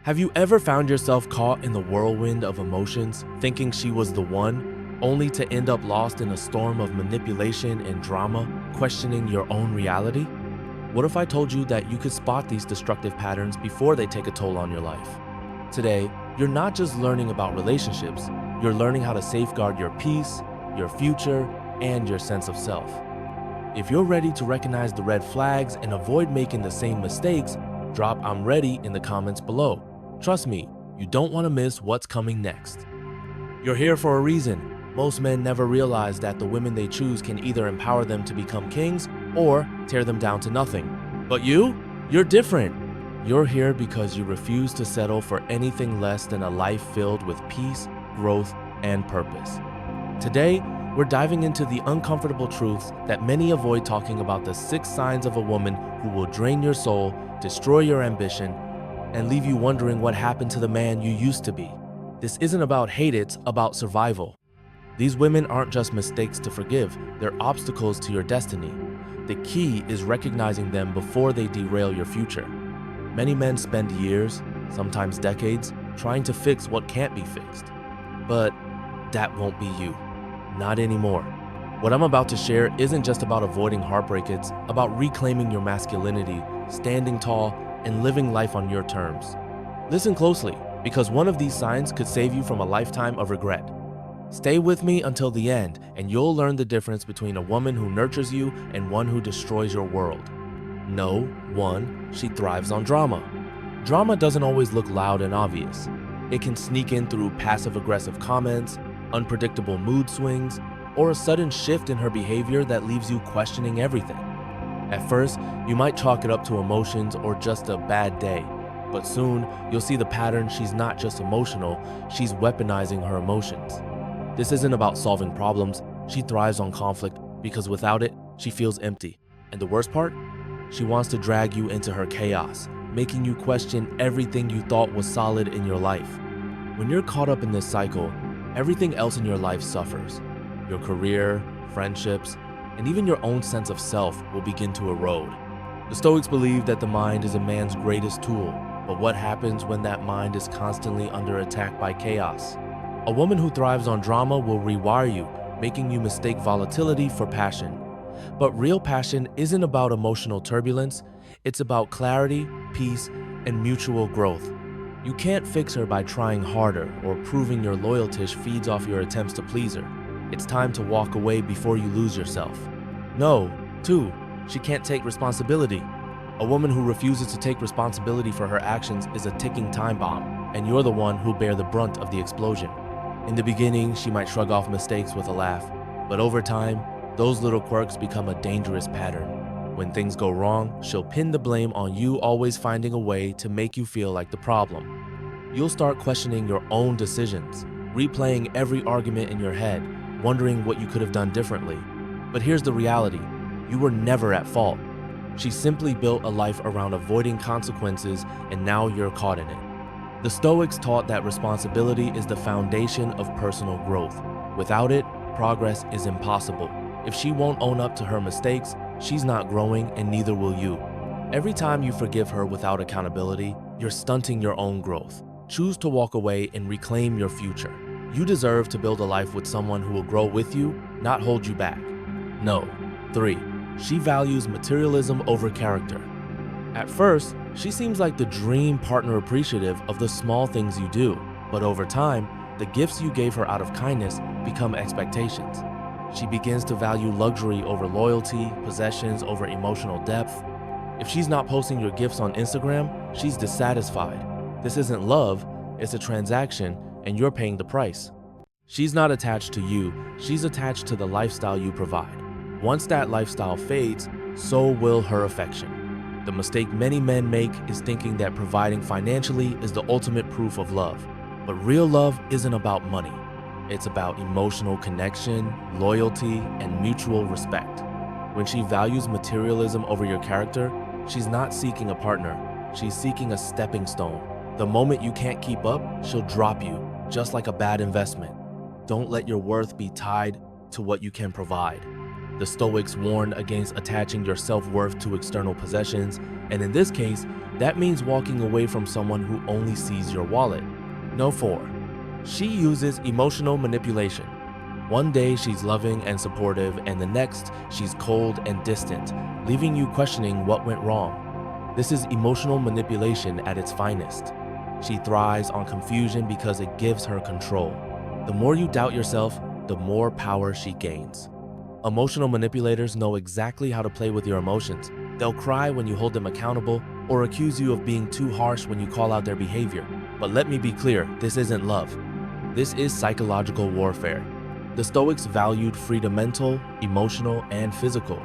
Have you ever found yourself caught in the whirlwind of emotions, thinking she was the one, only to end up lost in a storm of manipulation and drama, questioning your own reality? What if I told you that you could spot these destructive patterns before they take a toll on your life? Today, you're not just learning about relationships, you're learning how to safeguard your peace, your future, and your sense of self. If you're ready to recognize the red flags and avoid making the same mistakes, drop "I'm ready" in the comments below. Trust me, you don't want to miss what's coming next. You're here for a reason. Most men never realize that the women they choose can either empower them to become kings or tear them down to nothing. But you're different. You're here because you refuse to settle for anything less than a life filled with peace, growth, and purpose. Today, we're diving into the uncomfortable truths that many avoid talking about: the 6 signs of a woman who will drain your soul, destroy your ambition, and leave you wondering what happened to the man you used to be. This isn't about hate, it's about survival. These women aren't just mistakes to forgive, they're obstacles to your destiny. The key is recognizing them before they derail your future. Many men spend years, sometimes decades, trying to fix what can't be fixed. But that won't be you. Not anymore. What I'm about to share isn't just about avoiding heartbreak, it's about reclaiming your masculinity, standing tall, and living life on your terms. Listen closely, because one of these signs could save you from a lifetime of regret. Stay with me until the end, and you'll learn the difference between a woman who nurtures you and one who destroys your world. No, 1, she thrives on drama. Drama doesn't always look loud and obvious. It can sneak in through passive-aggressive comments, unpredictable mood swings, or a sudden shift in her behavior that leaves you questioning everything. At first, you might chalk it up to emotions or just a bad day, but soon you'll see the pattern. She's not just emotional, she's weaponizing her emotions. This isn't about solving problems, she thrives on conflict because without it, she feels empty. And the worst part? She wants to drag you into her chaos, making you question everything you thought was solid in your life. When you're caught up in this cycle, everything else in your life suffers. Your career, friendships, and even your own sense of self will begin to erode. The Stoics believe that the mind is a man's greatest tool, but what happens when that mind is constantly under attack by chaos? A woman who thrives on drama will rewire you, making you mistake volatility for passion. But real passion isn't about emotional turbulence, it's about clarity, peace, and mutual growth. You can't fix her by trying harder or proving your loyalty feeds off your attempts to please her. It's time to walk away before you lose yourself. No, 2, she can't take responsibility. A woman who refuses to take responsibility for her actions is a ticking time bomb, and you're the one who'll bear the brunt of the explosion. In the beginning, she might shrug off mistakes with a laugh, but over time, those little quirks become a dangerous pattern. When things go wrong, she'll pin the blame on you, always finding a way to make you feel like the problem. You'll start questioning your own decisions, replaying every argument in your head, wondering what you could have done differently. But here's the reality: you were never at fault. She simply built a life around avoiding consequences, and now you're caught in it. The Stoics taught that responsibility is the foundation of personal growth. Without it, progress is impossible. If she won't own up to her mistakes, she's not growing, and neither will you. Every time you forgive her without accountability, you're stunting your own growth. Choose to walk away and reclaim your future. You deserve to build a life with someone who will grow with you, not hold you back. No. 3, she values materialism over character. At first, she seems like the dream partner, appreciative of the small things you do, but over time, the gifts you gave her out of kindness become expectations. She begins to value luxury over loyalty, possessions over emotional depth. If she's not posting your gifts on Instagram, she's dissatisfied. This isn't love, it's a transaction, and you're paying the price. She's not attached to you, she's attached to the lifestyle you provide. Once that lifestyle fades, so will her affection. The mistake many men make is thinking that providing financially is the ultimate proof of love. But real love isn't about money. It's about emotional connection, loyalty, and mutual respect. When she values materialism over your character, she's not seeking a partner, she's seeking a stepping stone. The moment you can't keep up, she'll drop you, just like a bad investment. Don't let your worth be tied to what you can provide. The Stoics warned against attaching your self-worth to external possessions, and in this case, that means walking away from someone who only sees your wallet. No 4. She uses emotional manipulation. One day she's loving and supportive, and the next she's cold and distant, leaving you questioning what went wrong. This is emotional manipulation at its finest. She thrives on confusion because it gives her control. The more you doubt yourself, the more power she gains. Emotional manipulators know exactly how to play with your emotions. They'll cry when you hold them accountable or accuse you of being too harsh when you call out their behavior. But let me be clear, this isn't love. This is psychological warfare. The Stoics valued freedom, mental, emotional, and physical.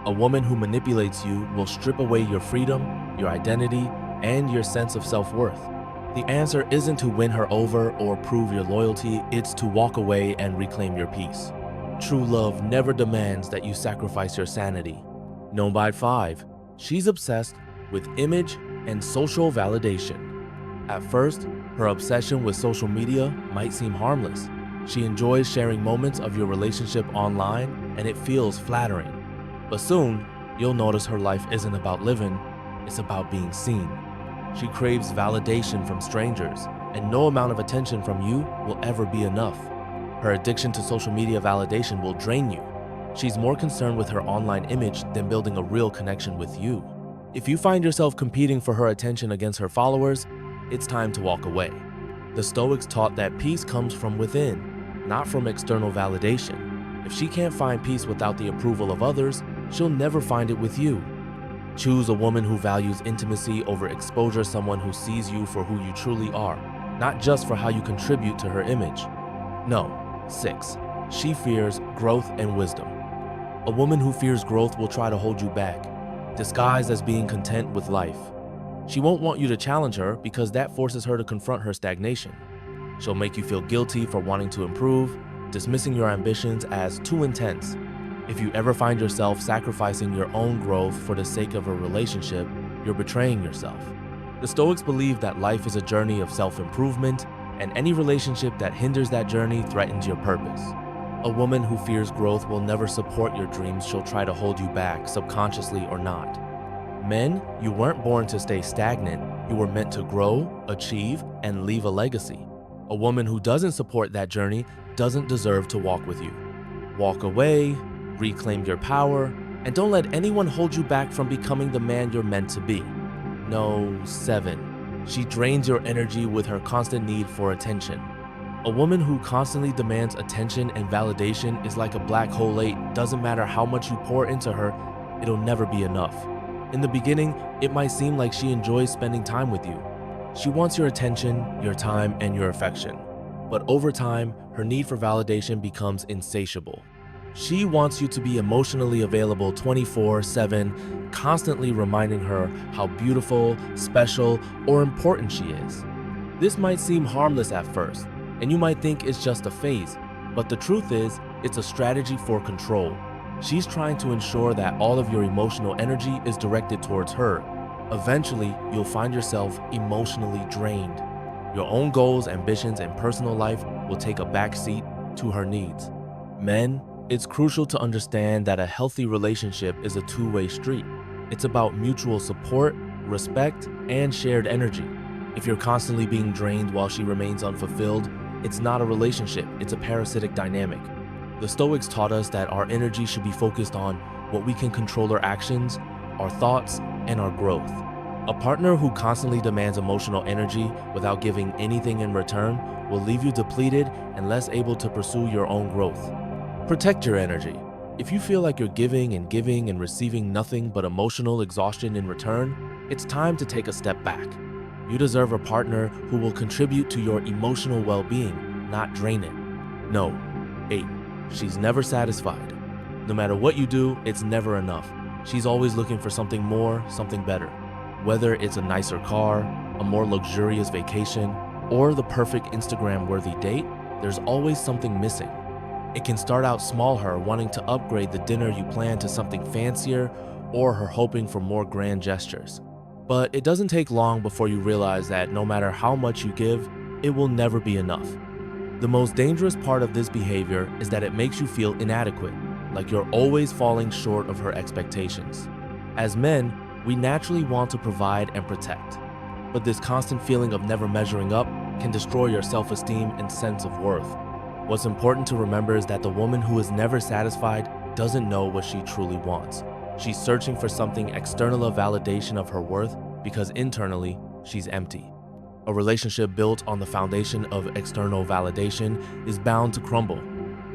A woman who manipulates you will strip away your freedom, your identity, and your sense of self-worth. The answer isn't to win her over or prove your loyalty, it's to walk away and reclaim your peace. True love never demands that you sacrifice your sanity. Known by 5, she's obsessed with image and social validation. At first, her obsession with social media might seem harmless. She enjoys sharing moments of your relationship online, and it feels flattering. But soon, you'll notice her life isn't about living, it's about being seen. She craves validation from strangers, and no amount of attention from you will ever be enough. Her addiction to social media validation will drain you. She's more concerned with her online image than building a real connection with you. If you find yourself competing for her attention against her followers, it's time to walk away. The Stoics taught that peace comes from within, not from external validation. If she can't find peace without the approval of others, she'll never find it with you. Choose a woman who values intimacy over exposure, someone who sees you for who you truly are, not just for how you contribute to her image. No. 6. She fears growth and wisdom. A woman who fears growth will try to hold you back, disguised as being content with life. She won't want you to challenge her because that forces her to confront her stagnation. She'll make you feel guilty for wanting to improve, dismissing your ambitions as too intense. If you ever find yourself sacrificing your own growth for the sake of a relationship, you're betraying yourself. The Stoics believe that life is a journey of self-improvement, and any relationship that hinders that journey threatens your purpose. A woman who fears growth will never support your dreams. She'll try to hold you back, subconsciously or not. Men, you weren't born to stay stagnant. You were meant to grow, achieve, and leave a legacy. A woman who doesn't support that journey doesn't deserve to walk with you. Walk away, reclaim your power, and don't let anyone hold you back from becoming the man you're meant to be. No. 7. She drains your energy with her constant need for attention. A woman who constantly demands attention and validation is like a black hole. Doesn't matter how much you pour into her, it'll never be enough. In the beginning, it might seem like she enjoys spending time with you. She wants your attention, your time, and your affection. But over time, her need for validation becomes insatiable. She wants you to be emotionally available 24/7, constantly reminding her how beautiful, special, or important she is. This might seem harmless at first, and you might think it's just a phase, but the truth is, it's a strategy for control. She's trying to ensure that all of your emotional energy is directed towards her. Eventually, you'll find yourself emotionally drained. Your own goals, ambitions, and personal life will take a backseat to her needs. Men, it's crucial to understand that a healthy relationship is a two-way street. It's about mutual support, respect, and shared energy. If you're constantly being drained while she remains unfulfilled, it's not a relationship, it's a parasitic dynamic. The Stoics taught us that our energy should be focused on what we can control: our actions, our thoughts, and our growth. A partner who constantly demands emotional energy without giving anything in return will leave you depleted and less able to pursue your own growth. Protect your energy. If you feel like you're giving and receiving nothing but emotional exhaustion in return, it's time to take a step back. You deserve a partner who will contribute to your emotional well-being, not drain it. No. 8. She's never satisfied. No matter what you do, it's never enough. She's always looking for something more, something better. Whether it's a nicer car, a more luxurious vacation, or the perfect Instagram-worthy date, there's always something missing. It can start out small, her wanting to upgrade the dinner you plan to something fancier, or her hoping for more grand gestures. But it doesn't take long before you realize that no matter how much you give, it will never be enough. The most dangerous part of this behavior is that it makes you feel inadequate. like you're always falling short of her expectations. As men, we naturally want to provide and protect, but this constant feeling of never measuring up can destroy your self-esteem and sense of worth. What's important to remember is that the woman who is never satisfied doesn't know what she truly wants. She's searching for something external of validation of her worth because internally, she's empty. A relationship built on the foundation of external validation is bound to crumble.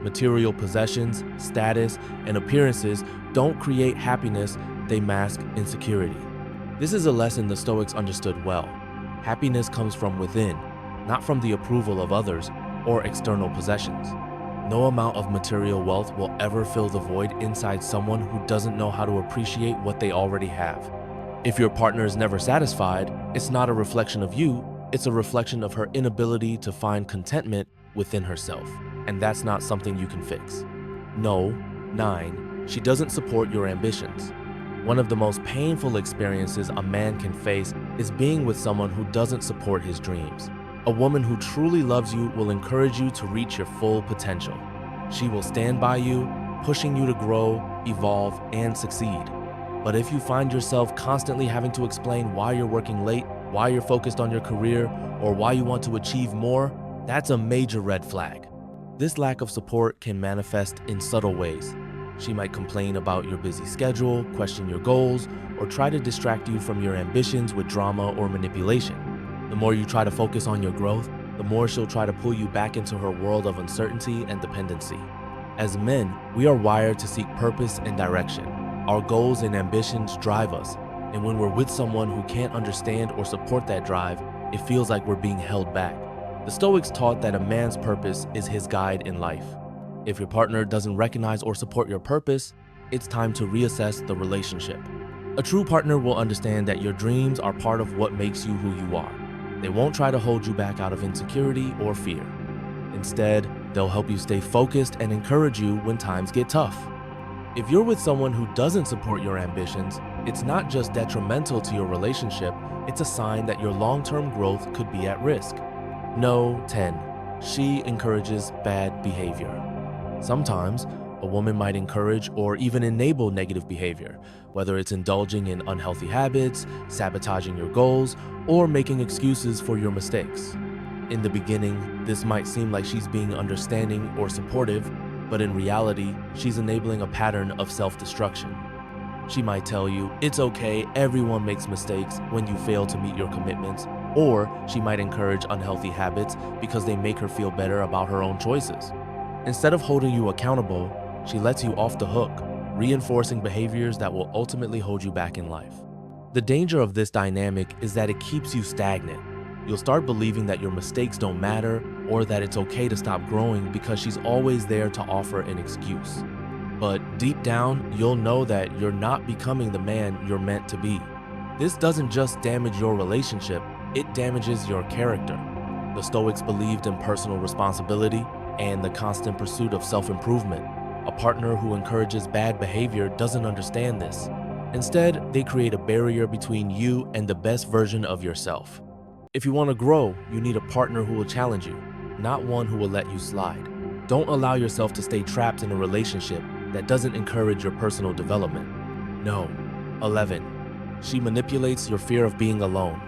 Material possessions, status, and appearances don't create happiness, they mask insecurity. This is a lesson the Stoics understood well. Happiness comes from within, not from the approval of others or external possessions. No amount of material wealth will ever fill the void inside someone who doesn't know how to appreciate what they already have. If your partner is never satisfied, it's not a reflection of you, it's a reflection of her inability to find contentment within herself, and that's not something you can fix. No. 9. She doesn't support your ambitions. One of the most painful experiences a man can face is being with someone who doesn't support his dreams. A woman who truly loves you will encourage you to reach your full potential. She will stand by you, pushing you to grow, evolve, and succeed. But if you find yourself constantly having to explain why you're working late, why you're focused on your career, or why you want to achieve more, that's a major red flag. This lack of support can manifest in subtle ways. She might complain about your busy schedule, question your goals, or try to distract you from your ambitions with drama or manipulation. The more you try to focus on your growth, the more she'll try to pull you back into her world of uncertainty and dependency. As men, we are wired to seek purpose and direction. Our goals and ambitions drive us, and when we're with someone who can't understand or support that drive, it feels like we're being held back. The Stoics taught that a man's purpose is his guide in life. If your partner doesn't recognize or support your purpose, it's time to reassess the relationship. A true partner will understand that your dreams are part of what makes you who you are. They won't try to hold you back out of insecurity or fear. Instead, they'll help you stay focused and encourage you when times get tough. If you're with someone who doesn't support your ambitions, it's not just detrimental to your relationship, it's a sign that your long-term growth could be at risk. No. 10. She encourages bad behavior. Sometimes, a woman might encourage or even enable negative behavior, whether it's indulging in unhealthy habits, sabotaging your goals, or making excuses for your mistakes. In the beginning, this might seem like she's being understanding or supportive, but in reality, she's enabling a pattern of self-destruction. She might tell you, it's okay, everyone makes mistakes when you fail to meet your commitments, or she might encourage unhealthy habits because they make her feel better about her own choices. Instead of holding you accountable, she lets you off the hook, reinforcing behaviors that will ultimately hold you back in life. The danger of this dynamic is that it keeps you stagnant. You'll start believing that your mistakes don't matter or that it's okay to stop growing because she's always there to offer an excuse. But deep down, you'll know that you're not becoming the man you're meant to be. This doesn't just damage your relationship, it damages your character. The Stoics believed in personal responsibility and the constant pursuit of self-improvement. A partner who encourages bad behavior doesn't understand this. Instead, they create a barrier between you and the best version of yourself. If you want to grow, you need a partner who will challenge you, not one who will let you slide. Don't allow yourself to stay trapped in a relationship that doesn't encourage your personal development. No. 11. She manipulates your fear of being alone.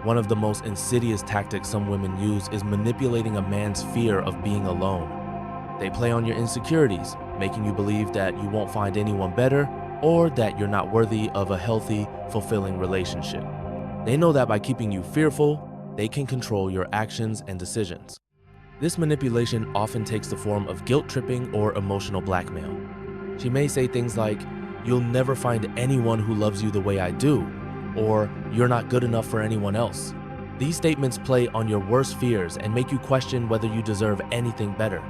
One of the most insidious tactics some women use is manipulating a man's fear of being alone. They play on your insecurities, making you believe that you won't find anyone better or that you're not worthy of a healthy, fulfilling relationship. They know that by keeping you fearful, they can control your actions and decisions. This manipulation often takes the form of guilt tripping or emotional blackmail. She may say things like, "You'll never find anyone who loves you the way I do," or "You're not good enough for anyone else." These statements play on your worst fears and make you question whether you deserve anything better.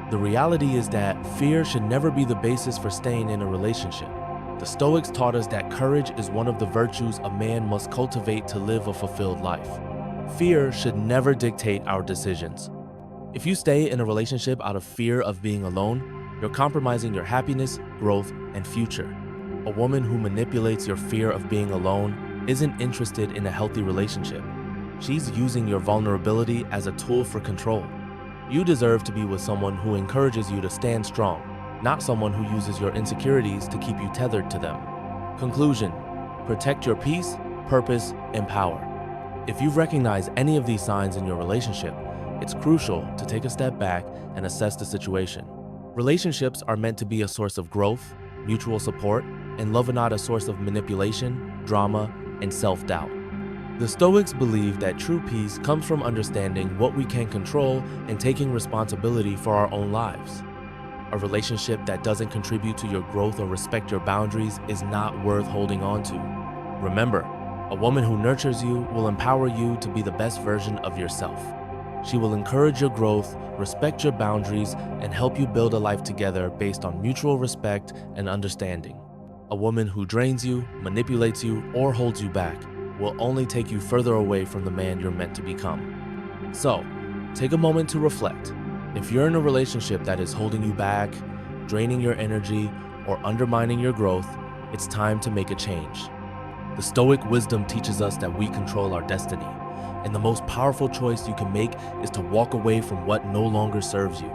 The reality is that fear should never be the basis for staying in a relationship. The Stoics taught us that courage is one of the virtues a man must cultivate to live a fulfilled life. Fear should never dictate our decisions. If you stay in a relationship out of fear of being alone, you're compromising your happiness, growth, and future. A woman who manipulates your fear of being alone isn't interested in a healthy relationship. She's using your vulnerability as a tool for control. You deserve to be with someone who encourages you to stand strong, not someone who uses your insecurities to keep you tethered to them. Conclusion: protect your peace, purpose, and power. If you've recognized any of these signs in your relationship, it's crucial to take a step back and assess the situation. Relationships are meant to be a source of growth, mutual support, and love, and not a source of manipulation, drama, and self-doubt. The Stoics believe that true peace comes from understanding what we can control and taking responsibility for our own lives. A relationship that doesn't contribute to your growth or respect your boundaries is not worth holding on to. Remember, a woman who nurtures you will empower you to be the best version of yourself. She will encourage your growth, respect your boundaries, and help you build a life together based on mutual respect and understanding. A woman who drains you, manipulates you, or holds you back will only take you further away from the man you're meant to become. So, take a moment to reflect. If you're in a relationship that is holding you back, draining your energy, or undermining your growth, it's time to make a change. The Stoic wisdom teaches us that we control our destiny, and the most powerful choice you can make is to walk away from what no longer serves you.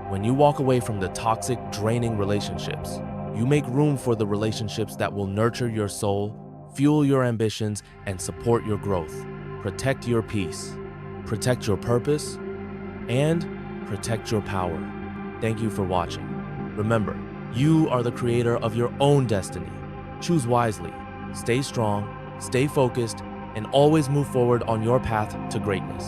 When you walk away from the toxic, draining relationships, you make room for the relationships that will nurture your soul, fuel your ambitions, and support your growth. Protect your peace, protect your purpose, and protect your power. Thank you for watching. Remember, you are the creator of your own destiny. Choose wisely, stay strong, stay focused, and always move forward on your path to greatness.